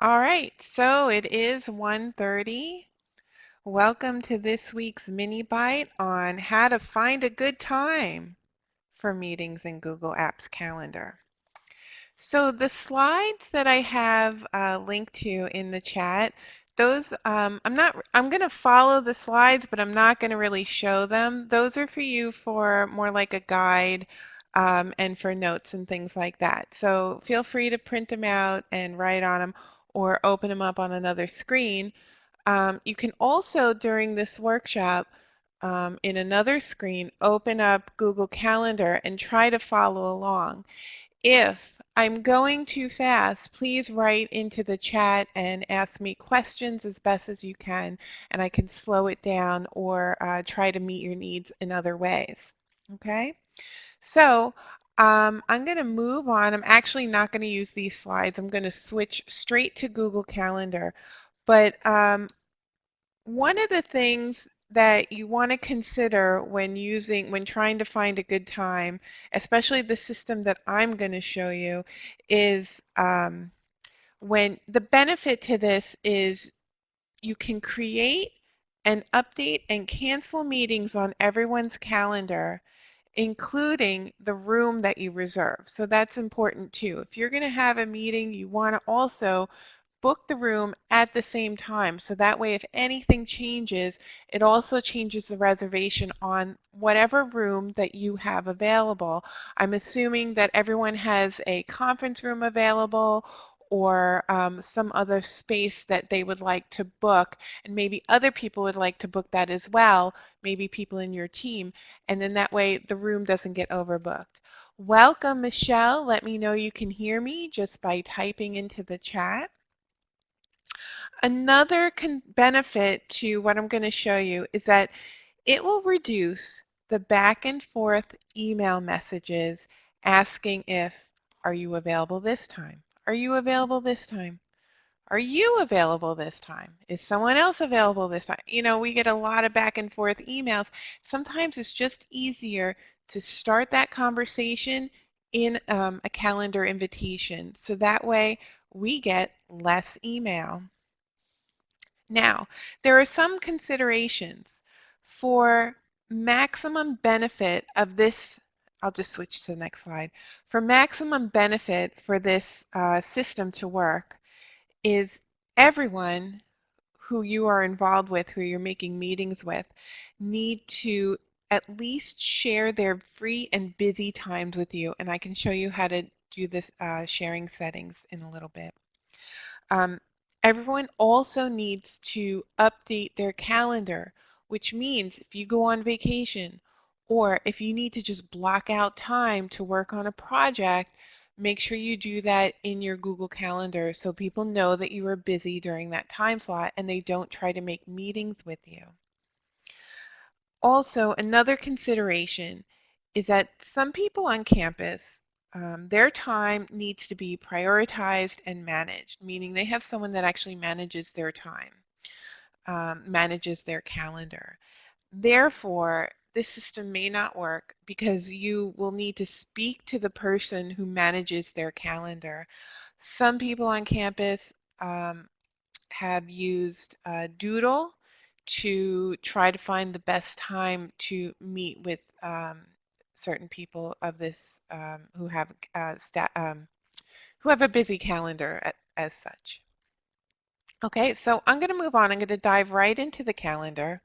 All right, so it is 1:30. Welcome to this week's mini bite on how to find a good time for meetings in Google Apps Calendar. So the slides that I have linked to in the chat, those I'm going to follow the slides, but I'm not going to really show them. Those are for you for more like a guide and for notes and things like that. So feel free to print them out and write on them or open them up on another screen. You can also, during this workshop, in another screen, open up Google Calendar and try to follow along. If I'm going too fast, please write into the chat and ask me questions as best as you can, and I can slow it down or try to meet your needs in other ways. Okay? So I'm going to move on. I'm actually not going to use these slides. I'm going to switch straight to Google Calendar. But one of the things that you want to consider when trying to find a good time, especially the system that I'm going to show you, is when the benefit to this is you can create and update and cancel meetings on everyone's calendar, including the room that you reserve. So that's important too. If you're going to have a meeting, you want to also book the room at the same time. So that way, if anything changes, it also changes the reservation on whatever room that you have available. I'm assuming that everyone has a conference room available or some other space that they would like to book, and maybe other people would like to book that as well, maybe people in your team, and then that way the room doesn't get overbooked. Welcome, Michelle. Let me know you can hear me just by typing into the chat. Another benefit to what I'm going to show you is that it will reduce the back and forth email messages asking if, are you available this time? Are you available this time? Are you available this time? Is someone else available this time? You know, we get a lot of back and forth emails. Sometimes it's just easier to start that conversation in a calendar invitation. So that way we get less email. Now, there are some considerations for maximum benefit of this. I'll just switch to the next slide. For maximum benefit for this system to work is everyone who you are involved with, who you're making meetings with, need to at least share their free and busy times with you. And I can show you how to do this sharing settings in a little bit. Um, Everyone also needs to update their calendar, which means if you go on vacation or if you need to just block out time to work on a project, make sure you do that in your Google Calendar so people know that you are busy during that time slot and they don't try to make meetings with you. Also, another consideration is that some people on campus, their time needs to be prioritized and managed, meaning they have someone that actually manages their time, manages their calendar. Therefore, this system may not work because you will need to speak to the person who manages their calendar. Some people on campus have used Doodle to try to find the best time to meet with certain people of this who have who have a busy calendar as such. Okay, so I'm going to move on. I'm going to dive right into the calendar.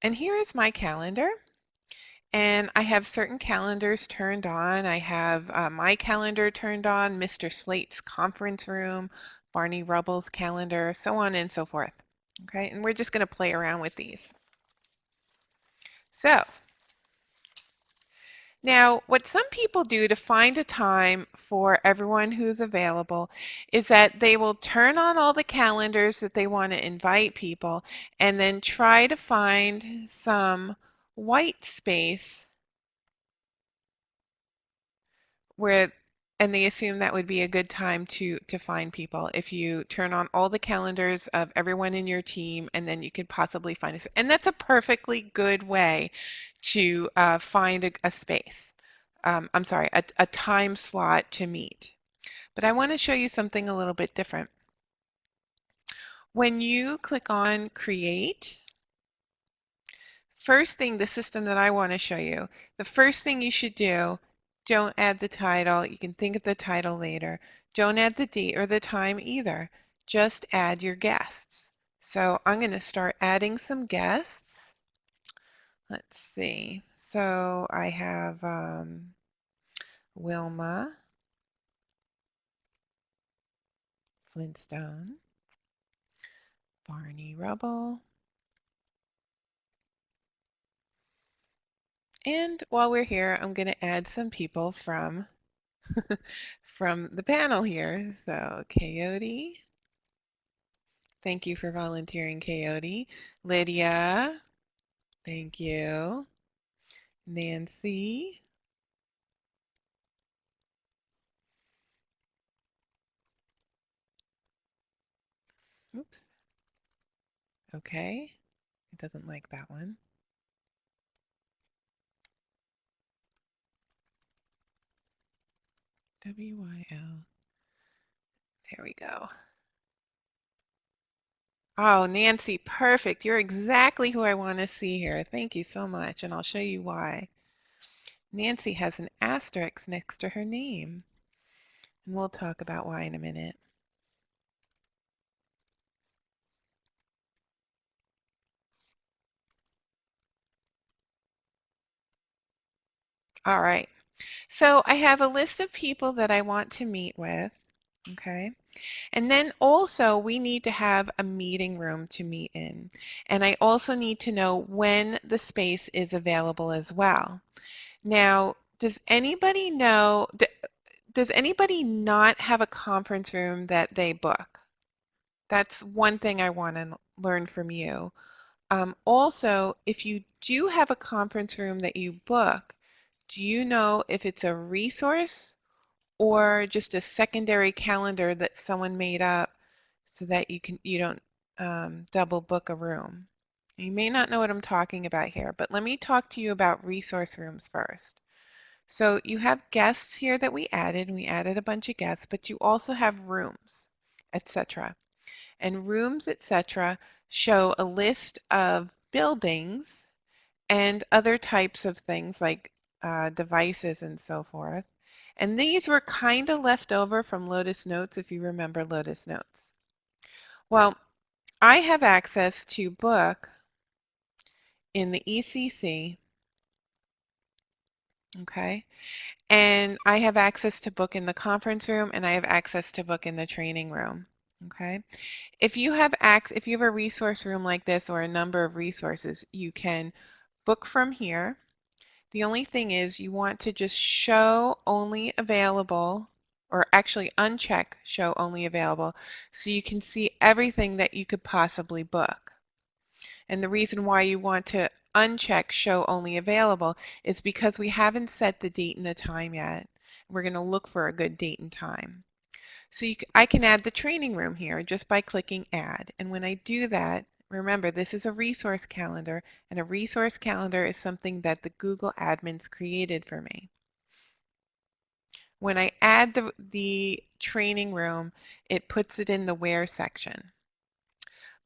And here is my calendar. And I have certain calendars turned on. I have my calendar turned on, Mr. Slate's conference room, Barney Rubble's calendar, so on and so forth. Okay, and we're just going to play around with these. So now what some people do to find a time for everyone who's available is that they will turn on all the calendars that they want to invite people and then try to find some white space where and they assume that would be a good time to find people if you turn on all the calendars of everyone in your team and then you could possibly find a and that's a perfectly good way to find a space. I'm sorry, a time slot to meet. But I want to show you something a little bit different. When you click on Create, first thing, the system that I want to show you, the first thing you should do, don't add the title. You can think of the title later. Don't add the date or the time either. Just add your guests. So I'm going to start adding some guests. Let's see. So I have Wilma Flintstone, Barney Rubble, and while we're here, I'm going to add some people from from the panel here. So Coyote, thank you for volunteering, Coyote. Lydia, thank you. Nancy, oops, okay, it doesn't like that one. WYL, there we go. Oh, Nancy, perfect. You're exactly who I want to see here. Thank you so much, and I'll show you why. Nancy has an asterisk next to her name, and we'll talk about why in a minute. All right, so I have a list of people that I want to meet with, okay? And then also we need to have a meeting room to meet in. And I also need to know when the space is available as well. Now, does anybody know, does anybody not have a conference room that they book? That's one thing I want to learn from you. Also, if you do have a conference room that you book, do you know if it's a resource or just a secondary calendar that someone made up so that you don't double book a room? You may not know what I'm talking about here, but let me talk to you about resource rooms first. So you have guests here that we added. We added a bunch of guests, but you also have rooms, etc. And rooms, etc., show a list of buildings and other types of things like devices and so forth. And these were kind of left over from Lotus Notes, if you remember Lotus Notes. Well, I have access to book in the ECC, okay? And I have access to book in the conference room, and I have access to book in the training room, okay? If you have a resource room like this or a number of resources, you can book from here. The only thing is you want to just show only available, or actually uncheck show only available, so you can see everything that you could possibly book. And the reason why you want to uncheck show only available is because we haven't set the date and the time yet. We're going to look for a good date and time. So I can add the training room here just by clicking add. And when I do that, remember this is a resource calendar, and a resource calendar is something that the Google admins created for me. When I add the training room, it puts it in the where section.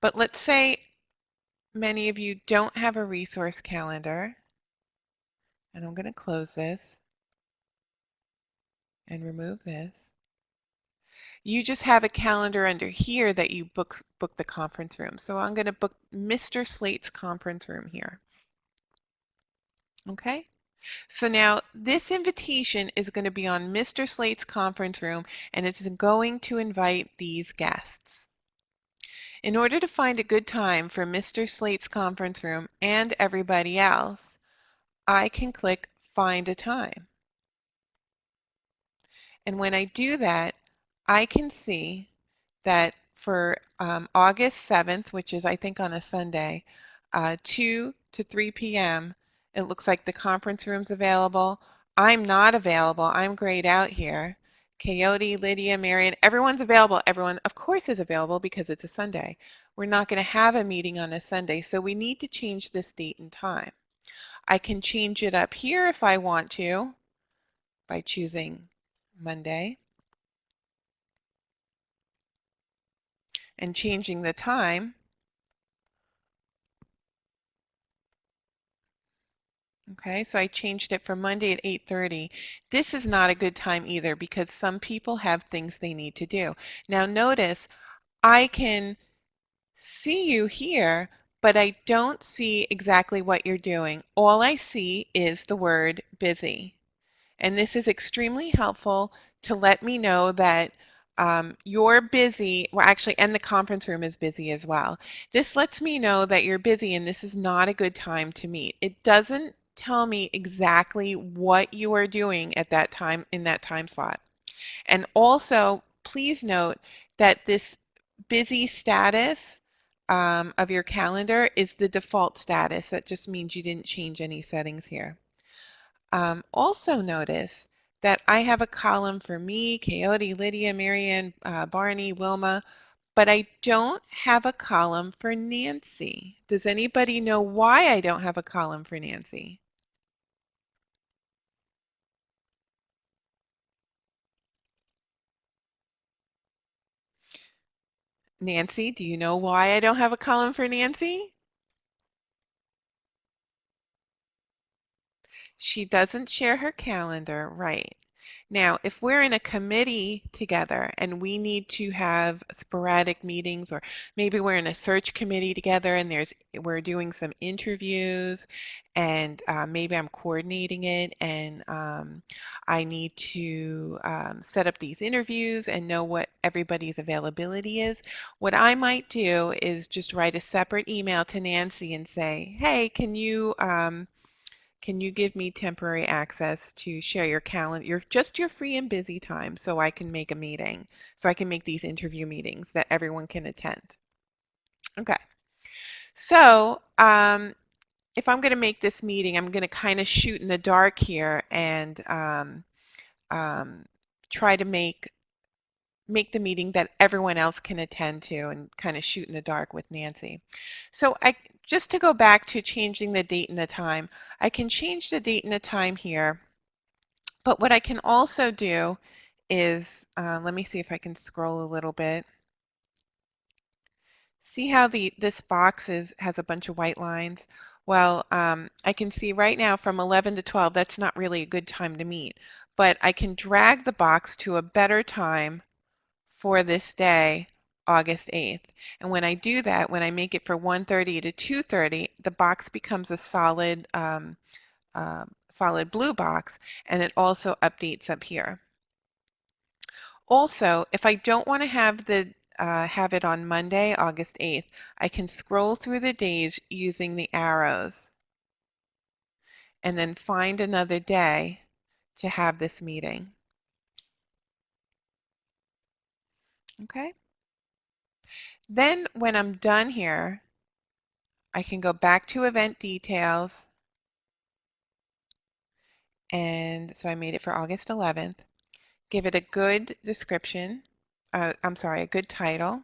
But let's say many of you don't have a resource calendar, and I'm going to close this and remove this. You just have a calendar under here that you book the conference room. So I'm going to book Mr. Slate's conference room here. Okay, so now this invitation is going to be on Mr. Slate's conference room, and it's going to invite these guests. In order to find a good time for Mr. Slate's conference room and everybody else, I can click Find a Time. And when I do that, I can see that for August 7th, which is I think on a Sunday, 2 to 3 p.m., it looks like the conference room's available. I'm not available. I'm grayed out here. Coyote, Lydia, Marion, everyone's available. Everyone, of course, is available because it's a Sunday. We're not going to have a meeting on a Sunday, so we need to change this date and time. I can change it up here if I want to. by choosing Monday and changing the time. Okay, so I changed it for Monday at 8:30. This is not a good time either because some people have things they need to do. Now notice I can see you here, but I don't see exactly what you're doing. All I see is the word busy. And this is extremely helpful to let me know that you're busy. Well, actually, and the conference room is busy as well. This lets me know that you're busy and this is not a good time to meet. It doesn't tell me exactly what you are doing at that time in that time slot. And also, please note that this busy status of your calendar is the default status. That just means you didn't change any settings here. Also notice that I have a column for me, Coyote, Lydia, Marianne, Barney, Wilma, but I don't have a column for Nancy. Does anybody know why I don't have a column for Nancy? Nancy, do you know why I don't have a column for Nancy? She doesn't share her calendar, right. Now, if we're in a committee together and we need to have sporadic meetings, or maybe we're in a search committee together and we're doing some interviews and maybe I'm coordinating it and I need to set up these interviews and know what everybody's availability is. What I might do is just write a separate email to Nancy and say, hey, can you give me temporary access to share your calendar, your free and busy time so I can make a meeting, so I can make these interview meetings that everyone can attend. Okay, so if I'm going to make this meeting, I'm going to kind of shoot in the dark here and um, try to make the meeting that everyone else can attend to and kind of shoot in the dark with Nancy. So just to go back to changing the date and the time, I can change the date and the time here. But what I can also do is, let me see if I can scroll a little bit. See how this box has a bunch of white lines? Well, I can see right now from 11 to 12, that's not really a good time to meet. But I can drag the box to a better time for this day, August 8th. And when I do that, when I make it for 1:30 to 2:30, the box becomes a solid solid blue box, and it also updates up here. Also, if I don't want to have it on Monday, August 8th, I can scroll through the days using the arrows and then find another day to have this meeting. Okay? Then when I'm done here, I can go back to event details. And so I made it for August 11th. Give it a good description. I'm sorry, a good title.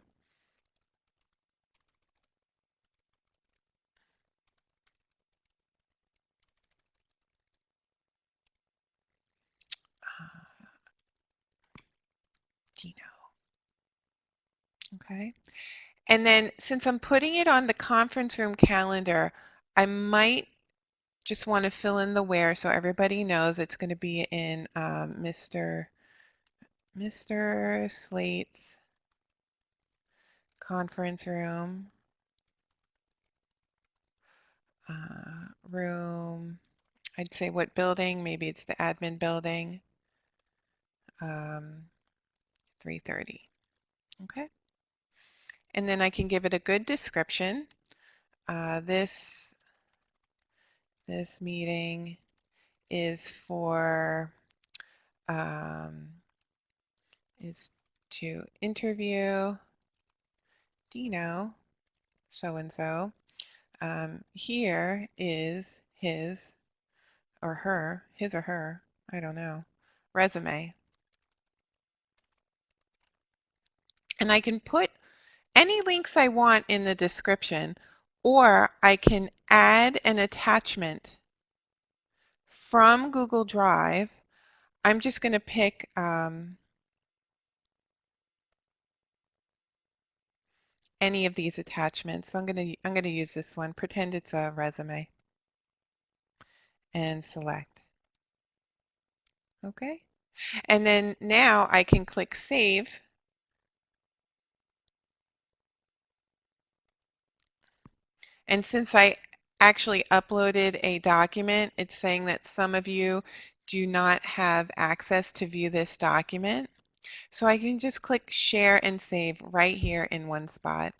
Gino. Okay. And then since I'm putting it on the conference room calendar, I might just want to fill in the where so everybody knows it's going to be in Mr. Slate's conference room, I'd say what building, maybe it's the admin building, 3:30. Okay. And then I can give it a good description. This meeting is is to interview Dino, so-and-so. Here is his or her, I don't know, resume. And I can put any links I want in the description, or I can add an attachment from Google Drive. I'm just going to pick any of these attachments. So I'm going to use this one. Pretend it's a resume and select. Okay. And then now I can click Save. And since I actually uploaded a document, it's saying that some of you do not have access to view this document. So I can just click Share and Save right here in one spot.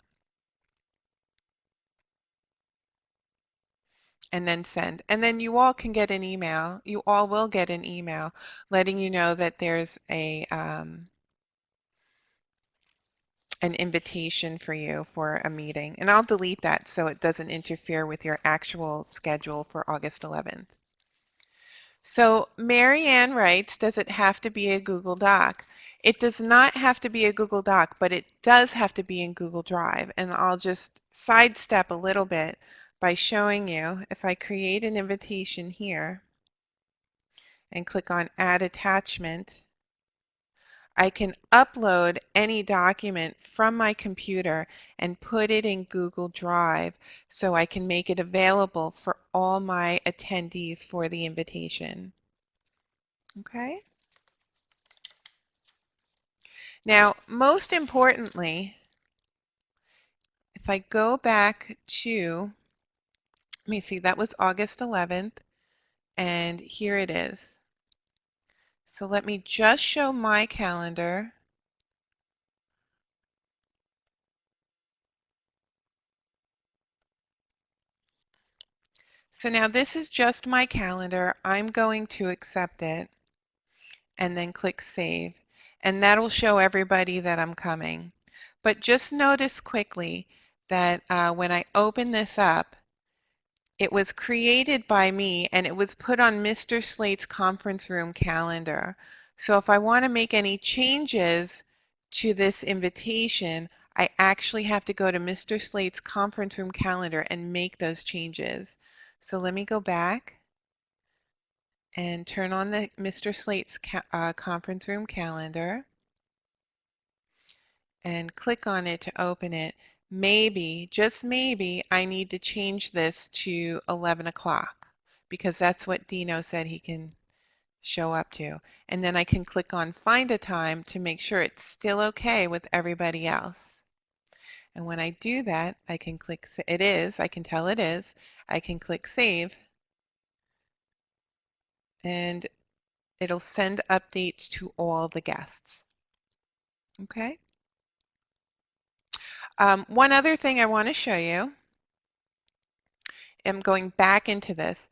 And then send. And then you all can get an email. You all will get an email letting you know that there's an invitation for you for a meeting. And I'll delete that so it doesn't interfere with your actual schedule for August 11th. So Mary Ann writes, does it have to be a Google Doc? It does not have to be a Google Doc, but it does have to be in Google Drive. And I'll just sidestep a little bit by showing you, if I create an invitation here and click on Add Attachment, I can upload any document from my computer and put it in Google Drive so I can make it available for all my attendees for the invitation. Okay? Now, most importantly, if I go back to, let me see, that was August 11th, and here it is. So let me just show my calendar. So now this is just my calendar. I'm going to accept it and then click Save. And that'll show everybody that I'm coming. But just notice quickly that when I open this up, it was created by me and it was put on Mr. Slate's conference room calendar. So if I want to make any changes to this invitation, I actually have to go to Mr. Slate's conference room calendar and make those changes. So let me go back and turn on the Mr. Slate's conference room calendar and click on it to open it. Maybe, just maybe, I need to change this to 11 o'clock because that's what Dino said he can show up to. And then I can click on Find a Time to make sure it's still okay with everybody else. And when I do that, I can click, it is, I can tell it is, I can click Save, and it'll send updates to all the guests. Okay? One other thing I want to show you, I'm going back into this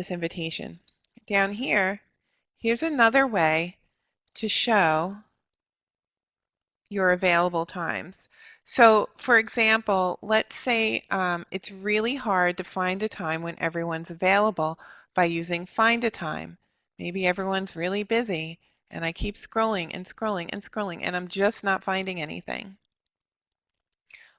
invitation. Down here, here's another way to show your available times. So for example, let's say it's really hard to find a time when everyone's available by using Find a Time. Maybe everyone's really busy and I keep scrolling and scrolling and scrolling and I'm just not finding anything.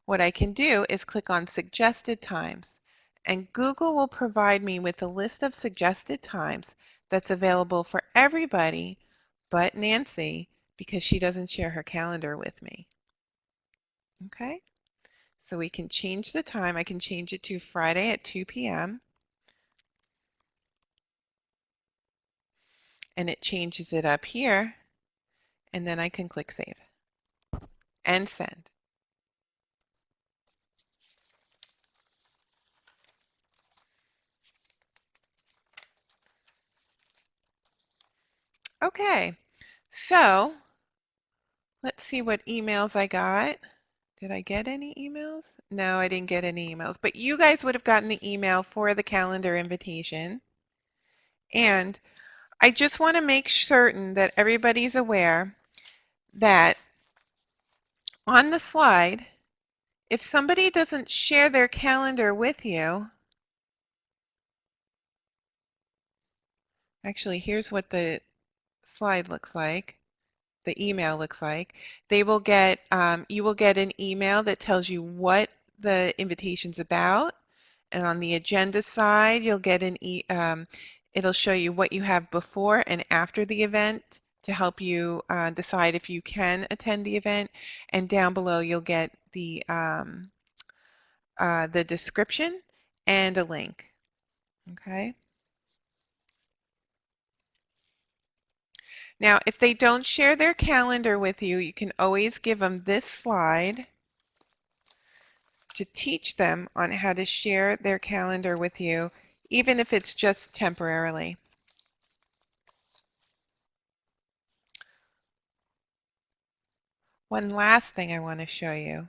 What I can do is click on Suggested Times, and Google will provide me with a list of suggested times that's available for everybody but Nancy because she doesn't share her calendar with me. Okay, so we can change the time. I can change it to Friday at 2 p.m. and it changes it up here, and then I can click Save and Send. Okay, so let's see what emails I got. Did I get any emails? No, I didn't get any emails, but you guys would have gotten the email for the calendar invitation. And I just want to make certain that everybody's aware that on the slide, if somebody doesn't share their calendar with you, actually, here's what the slide looks like. The email looks like. They will get, you will get an email that tells you what the invitation's about. And on the agenda side, you'll get It'll show you what you have before and after the event to help you decide if you can attend the event. And down below, you'll get the description and a link. Okay. Now, if they don't share their calendar with you, you can always give them this slide to teach them on how to share their calendar with you, even if it's just temporarily. One last thing I want to show you.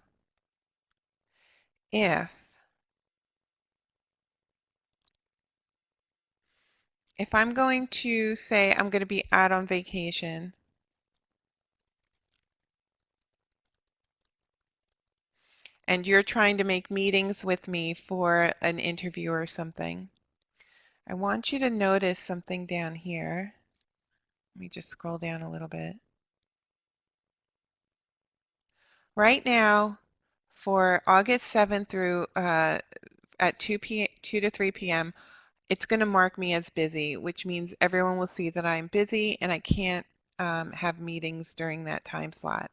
If I'm going to say I'm going to be out on vacation, and you're trying to make meetings with me for an interview or something, I want you to notice something down here. Let me just scroll down a little bit. Right now, for August 7th through at 2 to 3 p.m., it's going to mark me as busy, which means everyone will see that I'm busy and I can't have meetings during that time slot.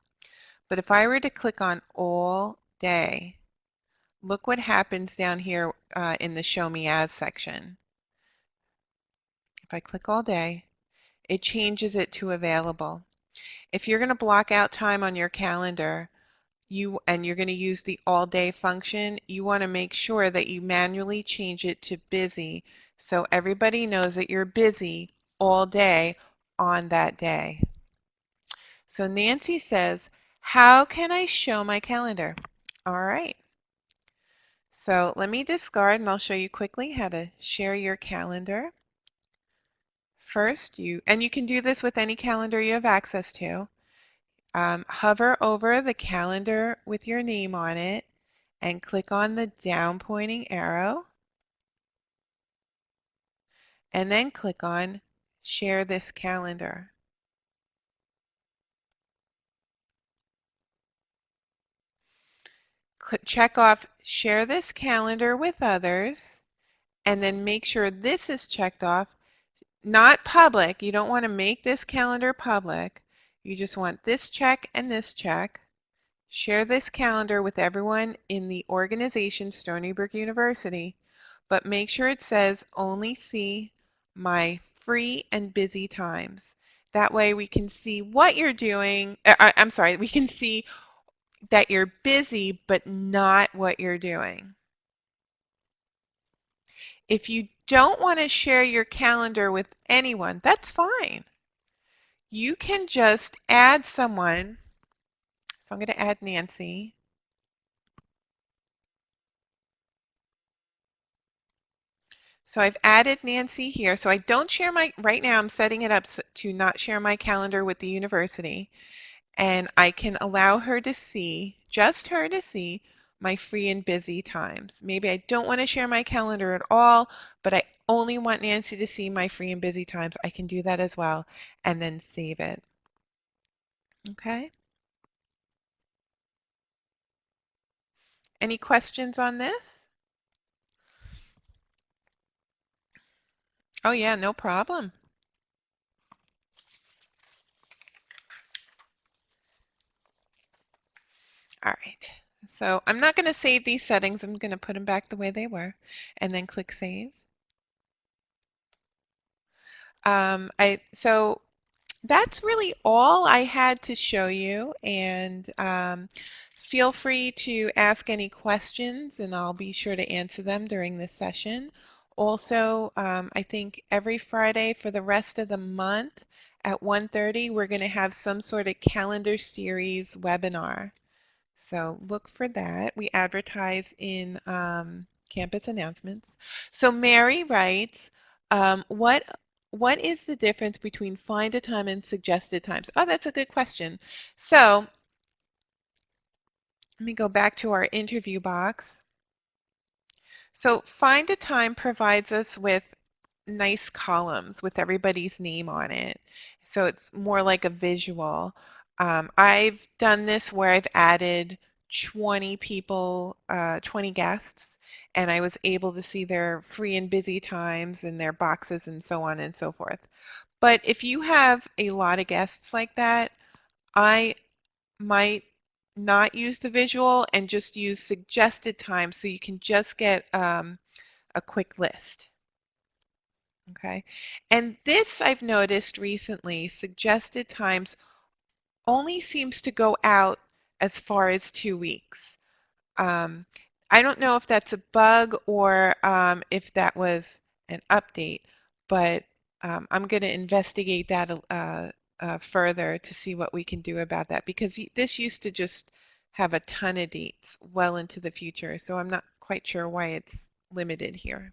But if I were to click on all day, look what happens down here in the Show Me As section. If I click all day, it changes it to available. If you're going to block out time on your calendar, and you're going to use the all day function, you want to make sure that you manually change it to busy so everybody knows that you're busy all day on that day. So Nancy says, how can I show my calendar? All right. So let me discard and I'll show you quickly how to share your calendar. First, you can do this with any calendar you have access to. Hover over the calendar with your name on it and click on the down pointing arrow and then click on Share this calendar. Check off Share this calendar with others and then make sure this is checked off. Not public. You don't want to make this calendar public. You just want this check and this check. Share this calendar with everyone in the organization Stony Brook University, but make sure it says only see my free and busy times. That way we can see what you're doing. I'm sorry, we can see that you're busy but not what you're doing. If you don't want to share your calendar with anyone, that's fine. You can just add someone. So I'm going to add Nancy. So I've added Nancy here. So I don't share right now I'm setting it up to not share my calendar with the university. And I can allow her to see, just her to see, my free and busy times. Maybe I don't want to share my calendar at all, but I only want Nancy to see my free and busy times. I can do that as well and then save it. Okay. Any questions on this? Oh yeah, no problem. All right. So I'm not going to save these settings. I'm going to put them back the way they were and then click Save. So that's really all I had to show you, and feel free to ask any questions and I'll be sure to answer them during this session. Also, I think every Friday for the rest of the month at 1:30 we're going to have some sort of calendar series webinar. So look for that. We advertise in campus announcements. So Mary writes, what is the difference between find a time and suggested times? Oh, that's a good question. So let me go back to our interview box. So find a time provides us with nice columns with everybody's name on it. So it's more like a visual. I've done this where I've added 20 people, 20 guests, and I was able to see their free and busy times and their boxes and so on and so forth. But if you have a lot of guests like that, I might not use the visual and just use suggested times so you can just get a quick list. Okay, and this I've noticed recently, suggested times only seems to go out as far as 2 weeks. Um, I don't know if that's a bug or if that was an update, but I'm going to investigate that further to see what we can do about that because this used to just have a ton of dates well into the future, so I'm not quite sure why it's limited here.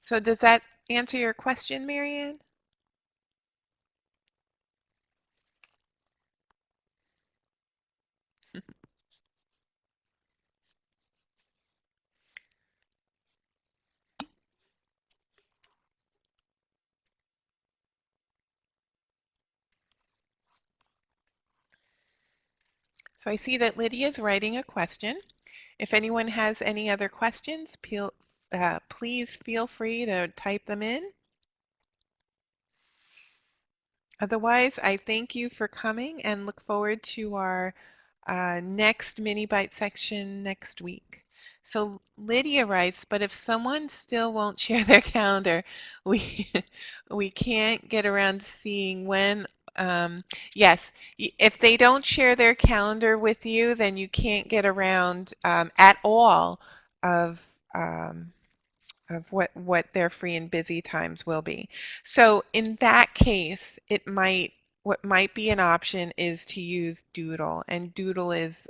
So does that answer your question, Marianne? So I see that Lydia's writing a question. If anyone has any other questions, please feel free to type them in. Otherwise, I thank you for coming and look forward to our next mini bite section next week. So Lydia writes, but if someone still won't share their calendar, we we can't get around to seeing when. Yes, if they don't share their calendar with you, then you can't get around at all of um, of what their free and busy times will be. So in that case, what might be an option is to use Doodle, and Doodle is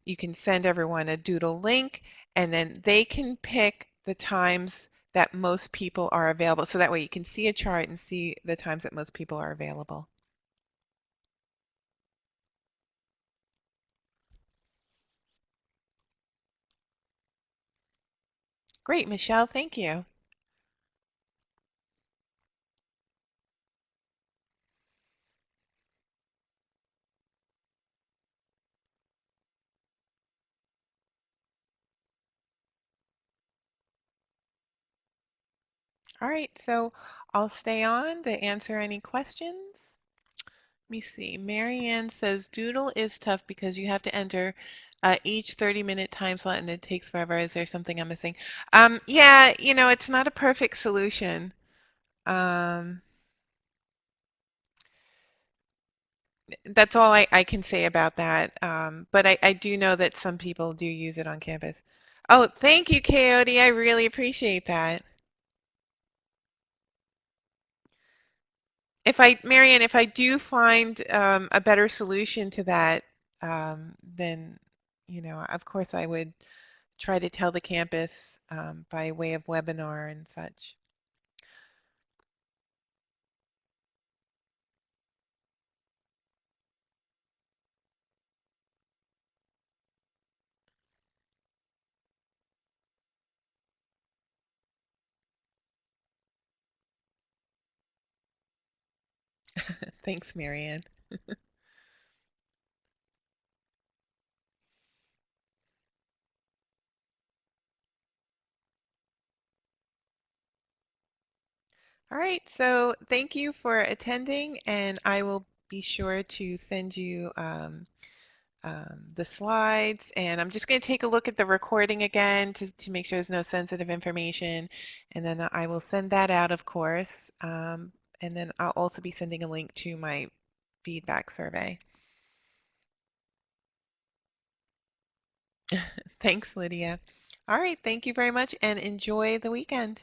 you can send everyone a Doodle link, and then they can pick the times that most people are available. So that way you can see a chart and see the times that most people are available. Great, Michelle, thank you. All right, so I'll stay on to answer any questions. Let me see. Marianne says Doodle is tough because you have to enter each 30-minute time slot and it takes forever. Is there something I'm missing? Yeah, it's not a perfect solution. Um, that's all I can say about that. But I do know that some people do use it on campus. Oh, thank you, Coyote. I really appreciate that. Marianne, if I do find a better solution to that, then, of course I would try to tell the campus by way of webinar and such. Thanks, Marianne. All right, so thank you for attending, and I will be sure to send you the slides. And I'm just going to take a look at the recording again to make sure there's no sensitive information. And then I will send that out, of course. And then I'll also be sending a link to my feedback survey. Thanks, Lydia. All right, thank you very much and enjoy the weekend.